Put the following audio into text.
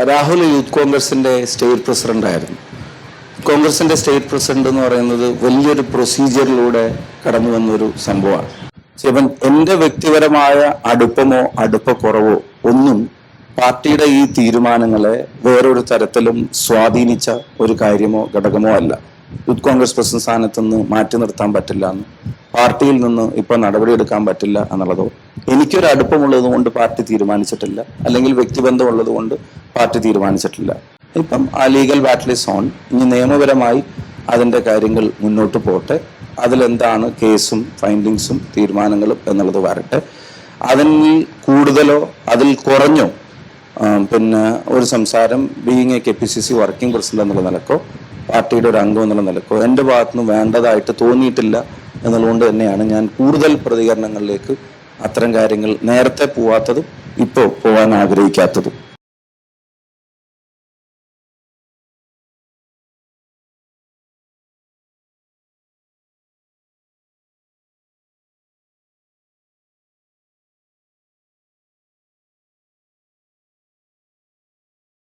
Rahul youth കോൺഗ്രസിന്റെ state president ആയിരുന്നു. കോൺഗ്രസിന്റെ സ്റ്റേറ്റ് പ്രസിഡന്റ് എന്ന് പറയുന്നത് വലിയൊരു പ്രൊസീജിയറിലൂടെ കടന്നു വന്നൊരു സംഭവമാണ്. ഇവൻ എൻ്റെ വ്യക്തിപരമായ അടുപ്പമോ അടുപ്പക്കുറവോ ഒന്നും പാർട്ടിയുടെ ഈ തീരുമാനങ്ങളെ വേറൊരു തരത്തിലും സ്വാധീനിച്ച ഒരു കാര്യമോ ഘടകമോ അല്ല. യൂത്ത് കോൺഗ്രസ് പ്രസിഡന്റ് സ്ഥാനത്ത് നിന്ന് മാറ്റി നിർത്താൻ പറ്റില്ല എന്ന്, പാർട്ടിയിൽ നിന്ന് ഇപ്പൊ നടപടിയെടുക്കാൻ പറ്റില്ല എന്നുള്ളതോ, എനിക്കൊരു അടുപ്പമുള്ളത് കൊണ്ട് പാർട്ടി തീരുമാനിച്ചിട്ടില്ല, അല്ലെങ്കിൽ വ്യക്തിബന്ധം ഉള്ളത് കൊണ്ട് പാർട്ടി തീരുമാനിച്ചിട്ടില്ല. ഇപ്പം ആ ലീഗൽ ബാറ്റിൽ ഈസ് ഓൺ. ഇനി നിയമപരമായി അതിൻ്റെ കാര്യങ്ങൾ മുന്നോട്ട് പോട്ടെ. അതിലെന്താണ് കേസും ഫൈൻഡിങ്സും തീരുമാനങ്ങളും എന്നുള്ളത് വരട്ടെ. അതിൽ കൂടുതലോ അതിൽ കുറഞ്ഞോ പിന്നെ ഒരു സംസാരം being A KPCC working president എന്നുള്ള നിലക്കോ പാർട്ടിയുടെ ഒരു അംഗം എന്നുള്ള നിലക്കോ എൻ്റെ ഭാഗത്തുനിന്ന് വേണ്ടതായിട്ട് തോന്നിയിട്ടില്ല എന്നുള്ളതുകൊണ്ട് തന്നെയാണ് ഞാൻ കൂടുതൽ പ്രതികരണങ്ങളിലേക്ക് അത്തരം കാര്യങ്ങൾ നേരത്തെ പോവാത്തതും ഇപ്പോൾ പോകാൻ ആഗ്രഹിക്കാത്തതും.